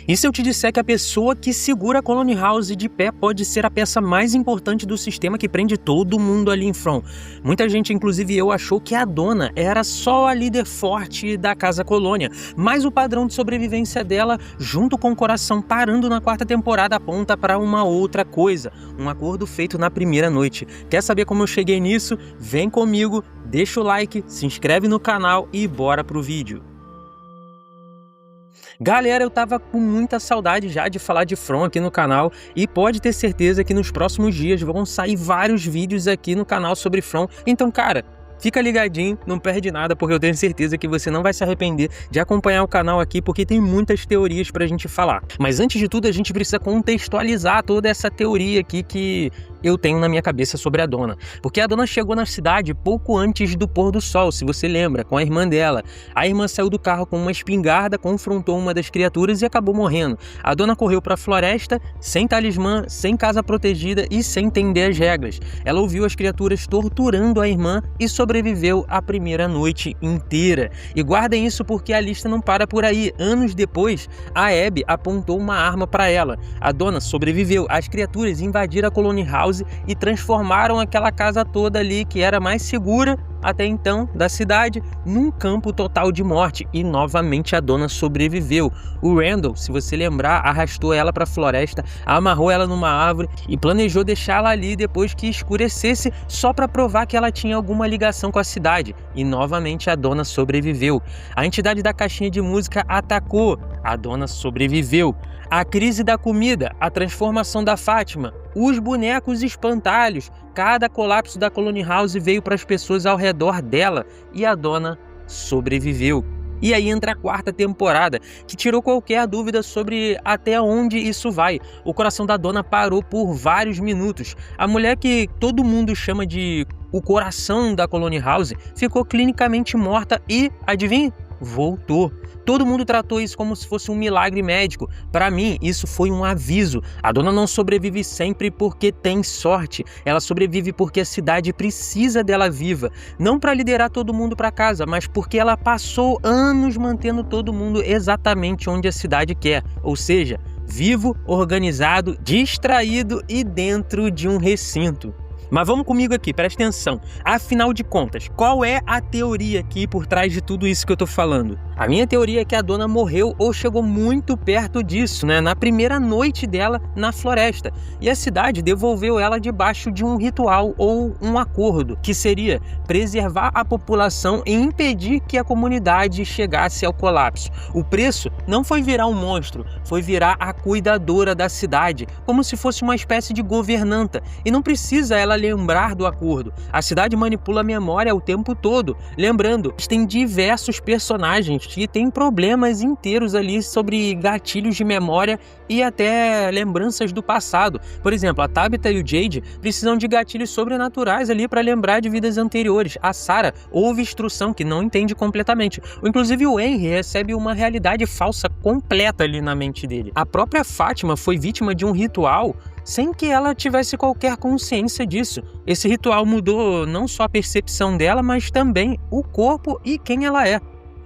E se eu te disser que a pessoa que segura a Colony House de pé pode ser a peça mais importante do sistema que prende todo mundo ali em From? Muita gente, inclusive eu, achou que a dona era só a líder forte da Casa Colônia, mas o padrão de sobrevivência dela, junto com o coração parando na 4ª temporada, aponta para uma outra coisa, um acordo feito na primeira noite. Quer saber como eu cheguei nisso? Vem comigo, deixa o like, se inscreve no canal e bora pro vídeo. Galera, eu tava com muita saudade já de falar de From aqui no canal e pode ter certeza que nos próximos dias vão sair vários vídeos aqui no canal sobre From. Então, cara, fica ligadinho, não perde nada, porque eu tenho certeza que você não vai se arrepender de acompanhar o canal aqui, porque tem muitas teorias pra gente falar. Mas antes de tudo, a gente precisa contextualizar toda essa teoria aqui que eu tenho na minha cabeça sobre a dona. Porque a dona chegou na cidade pouco antes do pôr do sol, se você lembra, com a irmã dela. A irmã saiu do carro com uma espingarda, confrontou uma das criaturas e acabou morrendo. A dona correu pra floresta, sem talismã, sem casa protegida e sem entender as regras. Ela ouviu as criaturas torturando a irmã e sobreviveu a primeira noite inteira. E guardem isso porque a lista não para por aí. Anos depois, a Abby apontou uma arma para ela. A dona sobreviveu. As criaturas invadiram a Colony House e transformaram aquela casa toda ali, que era mais segura até então da cidade, num campo total de morte. E novamente a dona sobreviveu. O Randall, se você lembrar, arrastou ela para a floresta, amarrou ela numa árvore e planejou deixá-la ali depois que escurecesse, só para provar que ela tinha alguma ligação com a cidade. E novamente a dona sobreviveu. A entidade da caixinha de música atacou. A dona sobreviveu. A crise da comida, a transformação da Fátima, os bonecos espantalhos, cada colapso da Colony House veio para as pessoas ao redor dela e a dona sobreviveu. E aí entra a 4ª temporada, que tirou qualquer dúvida sobre até onde isso vai. O coração da dona parou por vários minutos. A mulher que todo mundo chama de o coração da Colony House ficou clinicamente morta e, adivinha? Voltou. Todo mundo tratou isso como se fosse um milagre médico. Para mim, isso foi um aviso. A dona não sobrevive sempre porque tem sorte. Ela sobrevive porque a cidade precisa dela viva. Não para liderar todo mundo para casa, mas porque ela passou anos mantendo todo mundo exatamente onde a cidade quer. Ou seja, vivo, organizado, distraído e dentro de um recinto. Mas vamos comigo aqui, presta atenção. Afinal de contas, qual é a teoria aqui por trás de tudo isso que eu tô falando? A minha teoria é que a dona morreu ou chegou muito perto disso, né? Na primeira noite dela na floresta. E a cidade devolveu ela debaixo de um ritual ou um acordo, que seria preservar a população e impedir que a comunidade chegasse ao colapso. O preço não foi virar um monstro, foi virar a cuidadora da cidade, como se fosse uma espécie de governanta. E não precisa ela lembrar do acordo. A cidade manipula a memória o tempo todo. Lembrando, tem diversos personagens que têm problemas inteiros ali sobre gatilhos de memória e até lembranças do passado. Por exemplo, a Tabitha e o Jade precisam de gatilhos sobrenaturais ali para lembrar de vidas anteriores. A Sarah ouve instrução que não entende completamente. Inclusive o Henry recebe uma realidade falsa completa ali na mente dele. A própria Fátima foi vítima de um ritual sem que ela tivesse qualquer consciência disso. Esse ritual mudou não só a percepção dela, mas também o corpo e quem ela é.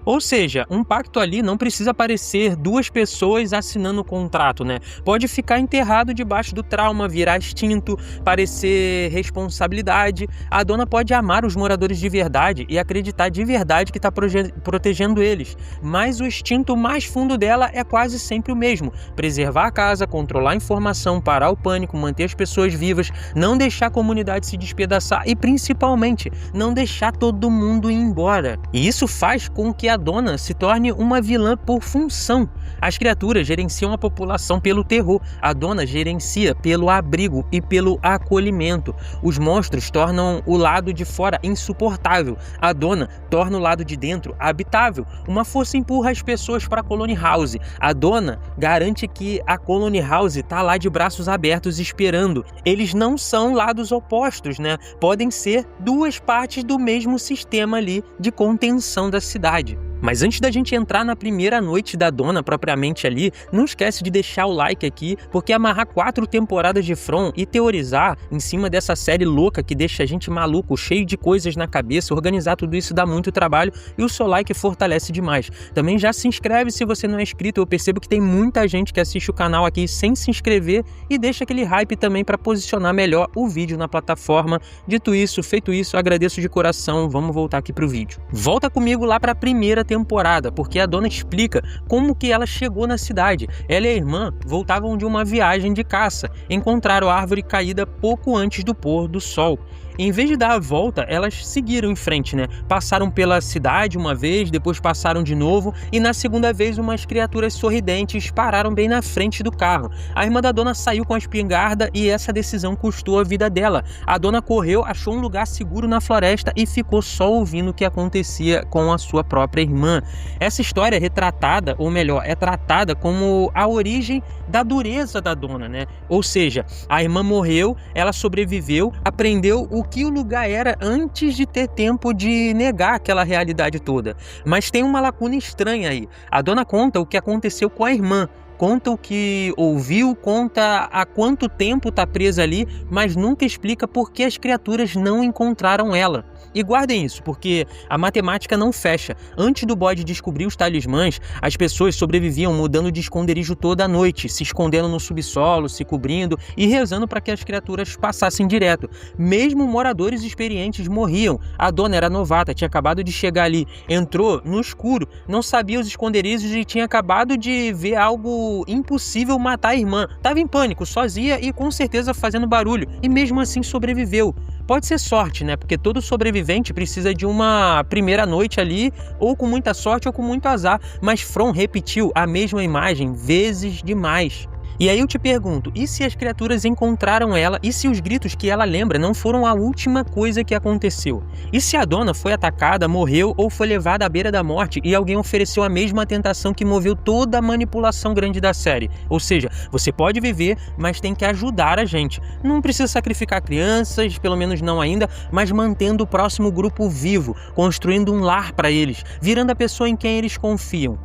Ou seja, um pacto ali não precisa parecer duas pessoas assinando o contrato, né? Pode ficar enterrado debaixo do trauma, virar instinto, parecer responsabilidade. A dona pode amar os moradores de verdade e acreditar de verdade que está protegendo eles. Mas o instinto mais fundo dela é quase sempre o mesmo. Preservar a casa, controlar a informação, parar o pânico, manter as pessoas vivas, não deixar a comunidade se despedaçar e, principalmente, não deixar todo mundo ir embora. E isso faz com que a dona se torne uma vilã por função. As criaturas gerenciam a população pelo terror, a dona gerencia pelo abrigo e pelo acolhimento. Os monstros tornam o lado de fora insuportável, a dona torna o lado de dentro habitável. Uma força empurra as pessoas para a Colony House, a dona garante que a Colony House está lá de braços abertos esperando. Eles não são lados opostos, né? Podem ser duas partes do mesmo sistema ali de contenção da cidade. Mas antes da gente entrar na primeira noite da Dona propriamente ali, não esquece de deixar o like aqui, porque amarrar 4 temporadas de From e teorizar em cima dessa série louca que deixa a gente maluco, cheio de coisas na cabeça, organizar tudo isso dá muito trabalho e o seu like fortalece demais. Também já se inscreve se você não é inscrito, eu percebo que tem muita gente que assiste o canal aqui sem se inscrever e deixa aquele hype também para posicionar melhor o vídeo na plataforma. Dito isso, feito isso, agradeço de coração, vamos voltar aqui pro vídeo. Volta comigo lá para a primeira temporada, porque a Dona explica como que ela chegou na cidade. Ela e a irmã voltavam de uma viagem de caça, encontraram a árvore caída pouco antes do pôr do sol. Em vez de dar a volta, elas seguiram em frente, né? Passaram pela cidade uma vez, depois passaram de novo e na segunda vez umas criaturas sorridentes pararam bem na frente do carro. A irmã da Dona saiu com a espingarda e essa decisão custou a vida dela. A Dona correu, achou um lugar seguro na floresta e ficou só ouvindo o que acontecia com a sua própria irmã. Essa história é retratada, ou melhor, é tratada como a origem da dureza da Dona, né? Ou seja, a irmã morreu, ela sobreviveu, aprendeu o que o lugar era antes de ter tempo de negar aquela realidade toda. Mas tem uma lacuna estranha aí. A Dona conta o que aconteceu com a irmã, conta o que ouviu, conta há quanto tempo está presa ali, mas nunca explica por que as criaturas não encontraram ela. E guardem isso, porque a matemática não fecha. Antes do bode descobrir os talismãs, as pessoas sobreviviam mudando de esconderijo toda a noite, se escondendo no subsolo, se cobrindo e rezando para que as criaturas passassem direto. Mesmo moradores experientes morriam. A Dona era novata, tinha acabado de chegar ali, entrou no escuro, não sabia os esconderijos e tinha acabado de ver algo impossível matar a irmã. Tava em pânico, sozinha e com certeza fazendo barulho, e mesmo assim sobreviveu. Pode ser sorte, né? Porque todo sobrevivente precisa de uma primeira noite ali, ou com muita sorte ou com muito azar. Mas From repetiu a mesma imagem vezes demais. E aí eu te pergunto, e se as criaturas encontraram ela, e se os gritos que ela lembra não foram a última coisa que aconteceu? E se a Dona foi atacada, morreu ou foi levada à beira da morte e alguém ofereceu a mesma tentação que moveu toda a manipulação grande da série? Ou seja, você pode viver, mas tem que ajudar a gente. Não precisa sacrificar crianças, pelo menos não ainda, mas mantendo o próximo grupo vivo, construindo um lar para eles, virando a pessoa em quem eles confiam.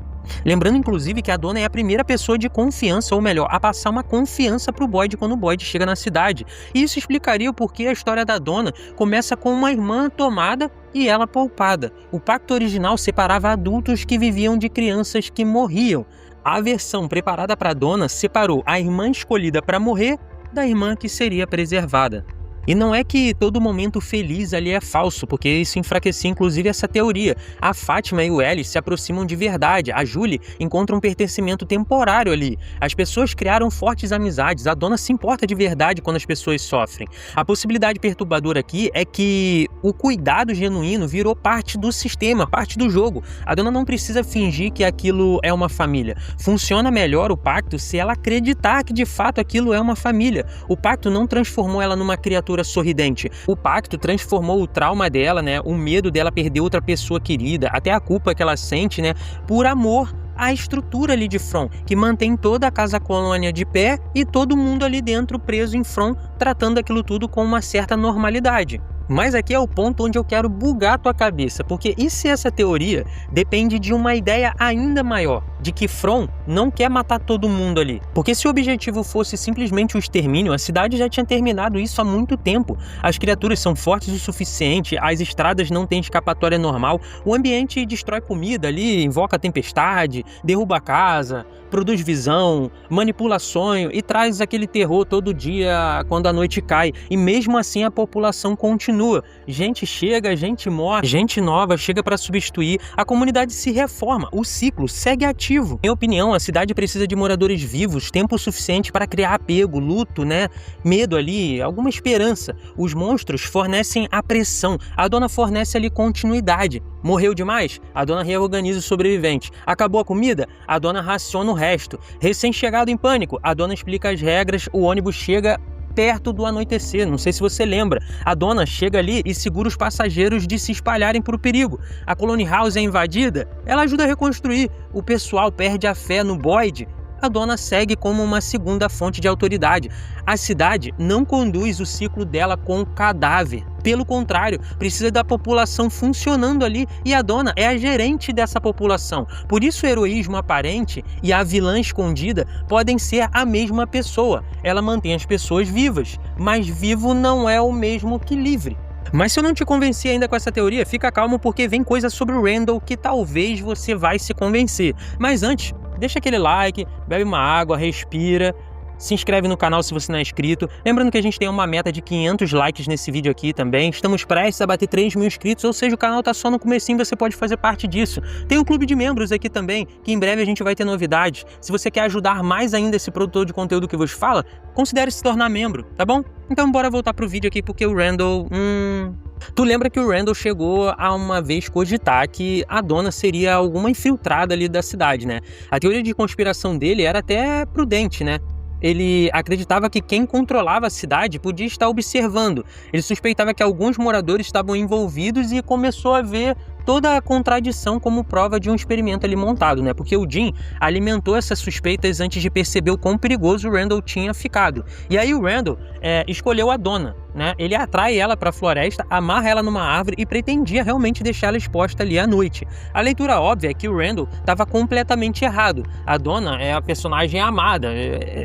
Lembrando, inclusive, que a Dona é a primeira pessoa de confiança, ou melhor, a passar uma confiança pro Boyd quando o Boyd chega na cidade. E isso explicaria o porquê a história da Dona começa com uma irmã tomada e ela poupada. O pacto original separava adultos que viviam de crianças que morriam. A versão preparada para a Dona separou a irmã escolhida para morrer da irmã que seria preservada. E não é que todo momento feliz ali é falso, porque isso enfraquecia inclusive essa teoria. A Fátima e o Ellis se aproximam de verdade, a Julie encontra um pertencimento temporário ali. As pessoas criaram fortes amizades, a Dona se importa de verdade quando as pessoas sofrem. A possibilidade perturbadora aqui é que o cuidado genuíno virou parte do sistema, parte do jogo. A Dona não precisa fingir que aquilo é uma família. Funciona melhor o pacto se ela acreditar que de fato aquilo é uma família. O pacto não transformou ela numa criatura sorridente. O pacto transformou o trauma dela, né, o medo dela perder outra pessoa querida, até a culpa que ela sente, né, por amor à estrutura ali de From, que mantém toda a casa colônia de pé e todo mundo ali dentro preso em From, tratando aquilo tudo com uma certa normalidade. Mas aqui é o ponto onde eu quero bugar a tua cabeça, porque e se essa teoria depende de uma ideia ainda maior, de que From não quer matar todo mundo ali? Porque se o objetivo fosse simplesmente o extermínio, a cidade já tinha terminado isso há muito tempo. As criaturas são fortes o suficiente, as estradas não têm escapatória normal, o ambiente destrói comida ali, invoca a tempestade, derruba a casa, produz visão, manipula sonho e traz aquele terror todo dia quando a noite cai. E mesmo assim a população continua. Gente chega, gente morre, gente nova chega para substituir, a comunidade se reforma, o ciclo segue ativo. Em minha opinião, a cidade precisa de moradores vivos, tempo suficiente para criar apego, luto, né? Medo ali, alguma esperança. Os monstros fornecem a pressão, a Dona fornece ali continuidade. Morreu demais? A Dona reorganiza o sobrevivente. Acabou a comida? A Dona raciona o resto. Recém-chegado em pânico? A Dona explica as regras, o ônibus chega perto do anoitecer, não sei se você lembra. A Dona chega ali e segura os passageiros de se espalharem para o perigo. A Colony House é invadida, ela ajuda a reconstruir. O pessoal perde a fé no Boyd a dona segue como uma segunda fonte de autoridade. A cidade não conduz o ciclo dela com cadáver. Pelo contrário, precisa da população funcionando ali e a dona é a gerente dessa população. Por isso o heroísmo aparente e a vilã escondida podem ser a mesma pessoa. Ela mantém as pessoas vivas, mas vivo não é o mesmo que livre. Mas se eu não te convenci ainda com essa teoria, fica calmo porque vem coisa sobre o Randall que talvez você vai se convencer. Mas antes, deixa aquele like, bebe uma água, respira, se inscreve no canal se você não é inscrito. Lembrando que a gente tem uma meta de 500 likes nesse vídeo aqui também. Estamos prestes a bater 3.000 inscritos, ou seja, o canal tá só no comecinho, você pode fazer parte disso. Tem um clube de membros aqui também, que em breve a gente vai ter novidades. Se você quer ajudar mais ainda esse produtor de conteúdo que vos fala, considere se tornar membro, tá bom? Então bora voltar pro vídeo aqui porque o Randall... Tu lembra que o Randall chegou a uma vez cogitar que a dona seria alguma infiltrada ali da cidade, né? A teoria de conspiração dele era até prudente, né? Ele acreditava que quem controlava a cidade podia estar observando. Ele suspeitava que alguns moradores estavam envolvidos e começou a ver toda a contradição como prova de um experimento ali montado, né? Porque o Jim alimentou essas suspeitas antes de perceber o quão perigoso o Randall tinha ficado. E aí o Randall escolheu a dona, né? Ele atrai ela para a floresta, amarra ela numa árvore e pretendia realmente deixar ela exposta ali à noite. A leitura óbvia é que o Randall estava completamente errado. A dona é a personagem amada,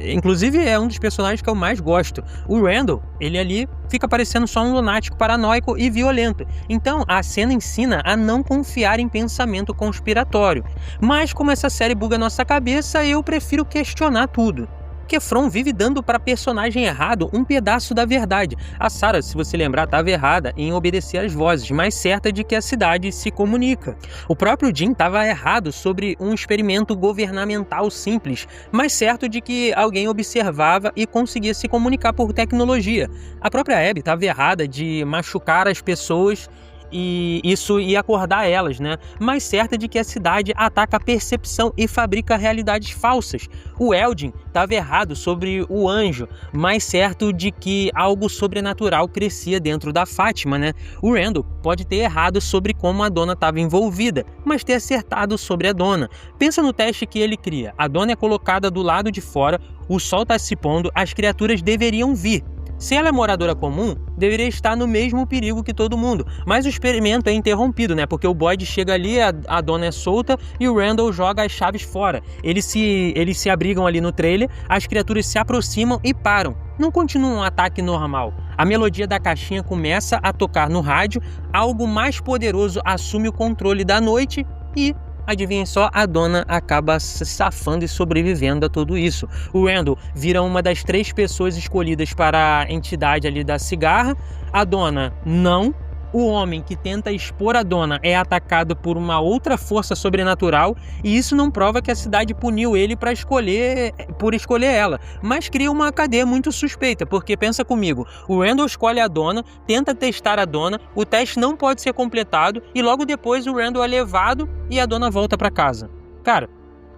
inclusive é um dos personagens que eu mais gosto. O Randall, ele ali fica parecendo só um lunático paranoico e violento. Então a cena ensina a não confiar em pensamento conspiratório. Mas como essa série buga nossa cabeça, eu prefiro questionar tudo. Porque From vive dando para personagem errado um pedaço da verdade. A Sarah, se você lembrar, estava errada em obedecer às vozes, mas certa de que a cidade se comunica. O próprio Jim estava errado sobre um experimento governamental simples, mas certo de que alguém observava e conseguia se comunicar por tecnologia. A própria Abby estava errada de machucar as pessoas e isso ia acordar elas, né? Mas certa de que a cidade ataca a percepção e fabrica realidades falsas. O Eldin estava errado sobre o anjo, mas certo de que algo sobrenatural crescia dentro da Fátima, né? O Randall pode ter errado sobre como a dona estava envolvida, mas ter acertado sobre a dona. Pensa no teste que ele cria. A dona é colocada do lado de fora, o sol está se pondo, as criaturas deveriam vir. Se ela é moradora comum, deveria estar no mesmo perigo que todo mundo. Mas o experimento é interrompido, né? Porque o Boyd chega ali, a dona é solta e o Randall joga as chaves fora. Eles se abrigam ali no trailer, as criaturas se aproximam e param. Não continua um ataque normal. A melodia da caixinha começa a tocar no rádio, algo mais poderoso assume o controle da noite e... adivinhem só, a dona acaba se safando e sobrevivendo a tudo isso. O Randall vira uma das 3 pessoas escolhidas para a entidade ali da cigarra. A dona não. O homem que tenta expor a dona é atacado por uma outra força sobrenatural e isso não prova que a cidade puniu ele por escolher ela, mas cria uma cadeia muito suspeita, porque pensa comigo, o Randall escolhe a dona, tenta testar a dona, o teste não pode ser completado e logo depois o Randall é levado e a dona volta para casa. Cara,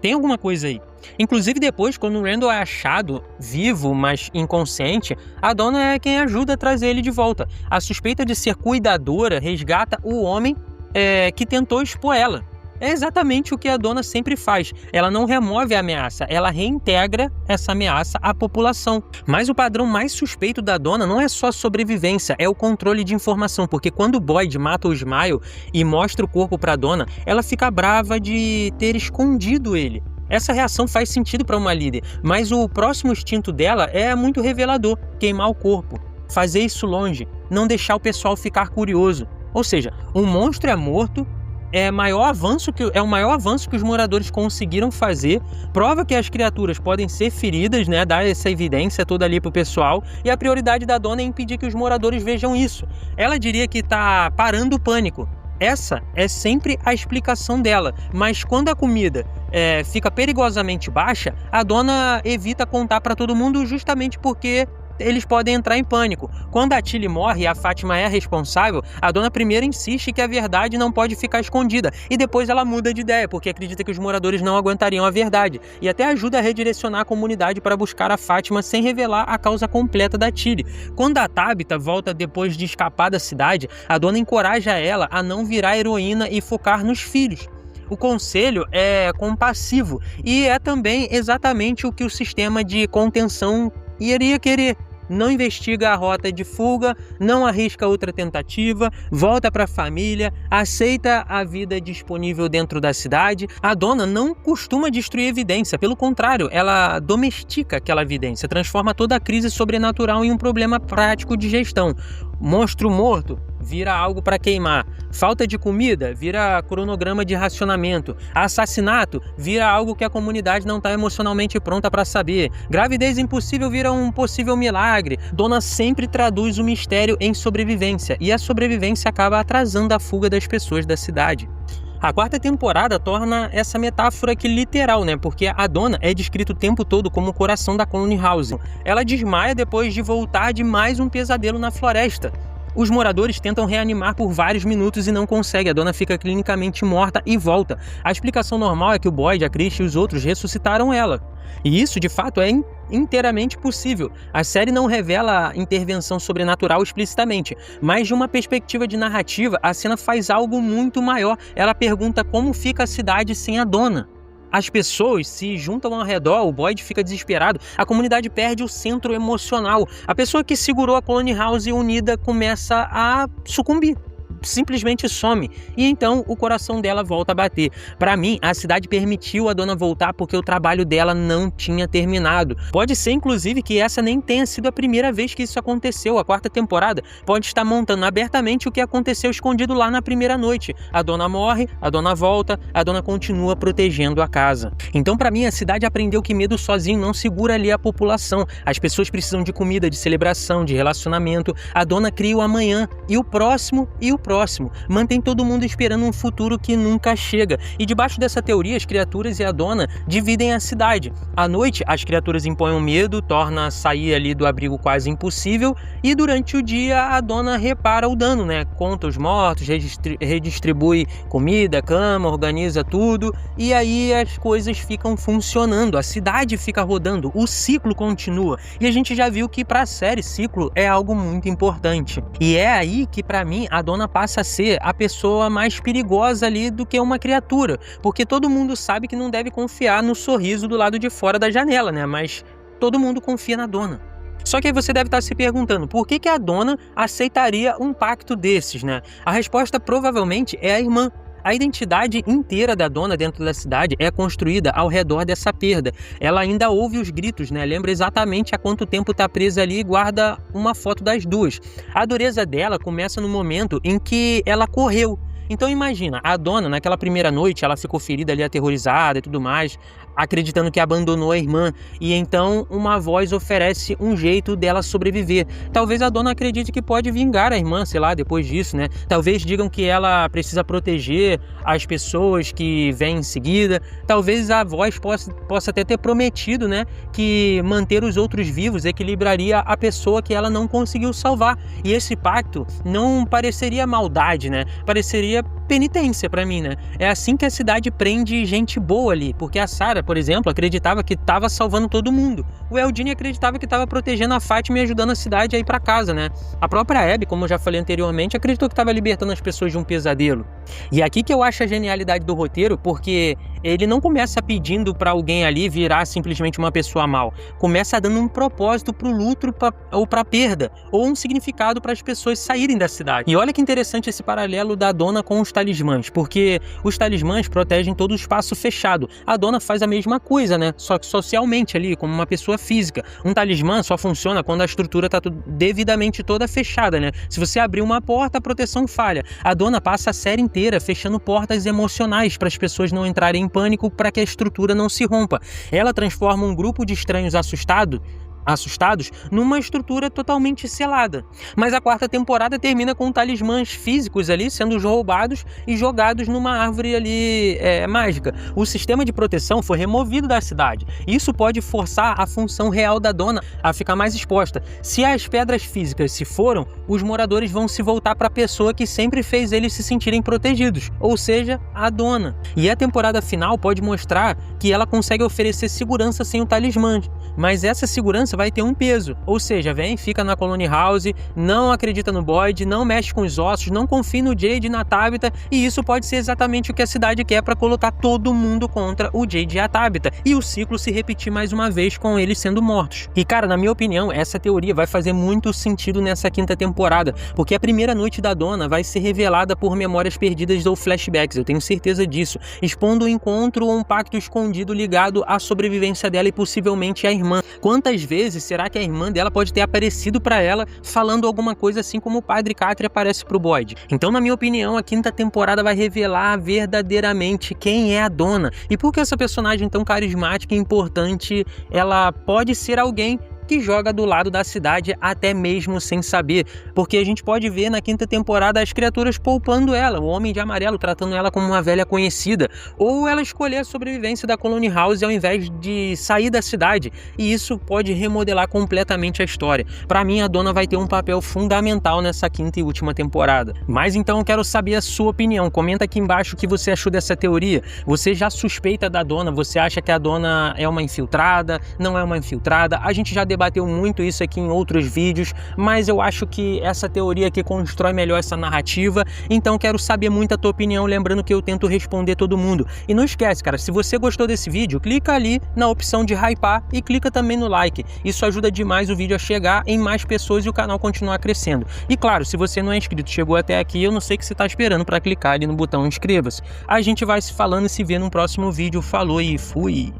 tem alguma coisa aí. Inclusive depois, quando o Randall é achado vivo, mas inconsciente, a dona é quem ajuda a trazer ele de volta. A suspeita de ser cuidadora resgata o homem que tentou expor ela. É exatamente o que a dona sempre faz. Ela não remove a ameaça, ela reintegra essa ameaça à população. Mas o padrão mais suspeito da dona não é só sobrevivência, é o controle de informação. Porque quando o Boyd mata o Smile e mostra o corpo para a dona, ela fica brava de ter escondido ele. Essa reação faz sentido para uma líder, mas o próximo instinto dela é muito revelador: queimar o corpo, fazer isso longe, não deixar o pessoal ficar curioso. Ou seja, um monstro é morto, é o maior avanço que os moradores conseguiram fazer, prova que as criaturas podem ser feridas, né? Dá essa evidência toda ali pro pessoal, e a prioridade da dona é impedir que os moradores vejam isso. Ela diria que tá parando o pânico. Essa é sempre a explicação dela, mas quando a comida fica perigosamente baixa, a dona evita contar para todo mundo justamente porque eles podem entrar em pânico. Quando a Tilly morre e a Fátima é a responsável, a dona primeiro insiste que a verdade não pode ficar escondida e depois ela muda de ideia, porque acredita que os moradores não aguentariam a verdade e até ajuda a redirecionar a comunidade para buscar a Fátima sem revelar a causa completa da Tilly. Quando a Tabitha volta depois de escapar da cidade, a dona encoraja ela a não virar heroína e focar nos filhos. O conselho é compassivo e é também exatamente o que o sistema de contenção iria querer. Não investiga a rota de fuga, não arrisca outra tentativa, volta para a família, aceita a vida disponível dentro da cidade. A dona não costuma destruir evidência, pelo contrário, ela domestica aquela evidência, transforma toda a crise sobrenatural em um problema prático de gestão. Monstro morto vira algo para queimar. Falta de comida vira cronograma de racionamento. Assassinato vira algo que a comunidade não está emocionalmente pronta para saber. Gravidez impossível vira um possível milagre. Dona sempre traduz o mistério em sobrevivência, e a sobrevivência acaba atrasando a fuga das pessoas da cidade. A quarta temporada torna essa metáfora aqui literal, né? Porque a dona é descrita o tempo todo como o coração da Colony House. Ela desmaia depois de voltar de mais um pesadelo na floresta. Os moradores tentam reanimar por vários minutos e não conseguem. A dona fica clinicamente morta e volta. A explicação normal é que o Boyd, a Christie e os outros ressuscitaram ela. E isso, de fato, é inteiramente possível. A série não revela intervenção sobrenatural explicitamente, mas de uma perspectiva de narrativa, a cena faz algo muito maior. Ela pergunta como fica a cidade sem a dona. As pessoas se juntam ao redor, o Boyd fica desesperado, a comunidade perde o centro emocional. A pessoa que segurou a Colony House unida começa a sucumbir. Simplesmente some, e então o coração dela volta a bater. Para mim, a cidade permitiu a dona voltar porque o trabalho dela não tinha terminado. Pode ser, inclusive, que essa nem tenha sido a primeira vez que isso aconteceu. A quarta temporada pode estar montando abertamente o que aconteceu escondido lá na primeira noite. A dona morre, a dona volta, a dona continua protegendo a casa. Então, para mim, a cidade aprendeu que medo sozinho não segura ali a população. As pessoas precisam de comida, de celebração, de relacionamento. A dona cria o amanhã e o próximo e o próximo. Mantém todo mundo esperando um futuro que nunca chega. E debaixo dessa teoria, as criaturas e a dona dividem a cidade. À noite, as criaturas impõem o medo, torna sair ali do abrigo quase impossível, e durante o dia a dona repara o dano, né? Conta os mortos, redistribui comida, cama, organiza tudo, e aí as coisas ficam funcionando, a cidade fica rodando, o ciclo continua. E a gente já viu que para a série, ciclo é algo muito importante. E é aí que, para mim, a dona passa a ser a pessoa mais perigosa ali do que uma criatura, porque todo mundo sabe que não deve confiar no sorriso do lado de fora da janela, né? Mas todo mundo confia na dona. Só que aí você deve estar se perguntando, por que a dona aceitaria um pacto desses, né? A resposta provavelmente é a irmã. A identidade inteira da dona dentro da cidade é construída ao redor dessa perda. Ela ainda ouve os gritos, né? Lembra exatamente há quanto tempo está presa ali e guarda uma foto das duas. A dureza dela começa no momento em que ela correu. Então imagina, a dona naquela primeira noite, ela ficou ferida ali, aterrorizada e tudo mais, acreditando que abandonou a irmã, e então uma voz oferece um jeito dela sobreviver. Talvez a dona acredite que pode vingar a irmã, sei lá, depois disso, né? Talvez digam que ela precisa proteger as pessoas que vêm em seguida. Talvez a voz possa até ter prometido, né, que manter os outros vivos equilibraria a pessoa que ela não conseguiu salvar. E esse pacto não pareceria maldade, né? Pareceria penitência pra mim, né? É assim que a cidade prende gente boa ali, porque a Sarah, por exemplo, acreditava que estava salvando todo mundo. O Eldine acreditava que estava protegendo a Fátima e ajudando a cidade a ir pra casa, né? A própria Abby, como eu já falei anteriormente, acreditou que estava libertando as pessoas de um pesadelo. E aqui que eu acho a genialidade do roteiro, porque ele não começa pedindo pra alguém ali virar simplesmente uma pessoa mal. Começa dando um propósito pro luto ou pra perda, ou um significado para as pessoas saírem da cidade. E olha que interessante esse paralelo da dona com os talismãs, porque os talismãs protegem todo o espaço fechado. A dona faz a mesma coisa, né? Só que socialmente ali, como uma pessoa física. Um talismã só funciona quando a estrutura tá devidamente toda fechada, né? Se você abrir uma porta, a proteção falha. A dona passa a série inteira fechando portas emocionais para as pessoas não entrarem em pânico, para que a estrutura não se rompa. Ela transforma um grupo de estranhos assustados numa estrutura totalmente selada. Mas a quarta temporada termina com talismãs físicos ali sendo roubados e jogados numa árvore ali mágica. O sistema de proteção foi removido da cidade. Isso pode forçar a função real da dona a ficar mais exposta. Se as pedras físicas se foram, os moradores vão se voltar para a pessoa que sempre fez eles se sentirem protegidos, ou seja, a dona. E a temporada final pode mostrar que ela consegue oferecer segurança sem o talismã, mas essa segurança isso vai ter um peso. Ou seja, vem, fica na Colony House, não acredita no Boyd, não mexe com os ossos, não confia no Jade e na Tabitha, e isso pode ser exatamente o que a cidade quer para colocar todo mundo contra o Jade e a Tabitha, e o ciclo se repetir mais uma vez com eles sendo mortos. E cara, na minha opinião, essa teoria vai fazer muito sentido nessa quinta temporada, porque a primeira noite da Donna vai ser revelada por memórias perdidas ou flashbacks, eu tenho certeza disso, expondo um encontro ou um pacto escondido ligado à sobrevivência dela e possivelmente à irmã. Quantas vezes será que a irmã dela pode ter aparecido para ela falando alguma coisa assim como o Padre Cátria aparece pro Boyd? Então, na minha opinião, a quinta temporada vai revelar verdadeiramente quem é a Donna e por que essa personagem tão carismática e importante, ela pode ser alguém que joga do lado da cidade até mesmo sem saber, porque a gente pode ver na quinta temporada as criaturas poupando ela, o Homem de Amarelo tratando ela como uma velha conhecida, ou ela escolher a sobrevivência da Colony House ao invés de sair da cidade, e isso pode remodelar completamente a história. Para mim, a Donna vai ter um papel fundamental nessa quinta e última temporada. Mas então eu quero saber a sua opinião, comenta aqui embaixo o que você achou dessa teoria. Você já suspeita da Donna? Você acha que a Donna é uma infiltrada? Não é uma infiltrada? A gente já debateu muito isso aqui em outros vídeos, mas eu acho que essa teoria aqui constrói melhor essa narrativa, então quero saber muito a tua opinião, lembrando que eu tento responder todo mundo. E não esquece, cara, se você gostou desse vídeo, clica ali na opção de hypar e clica também no like, isso ajuda demais o vídeo a chegar em mais pessoas e o canal continuar crescendo. E claro, se você não é inscrito, chegou até aqui, eu não sei o que você está esperando para clicar ali no botão inscreva-se. A gente vai se falando e se vê no próximo vídeo. Falou e fui!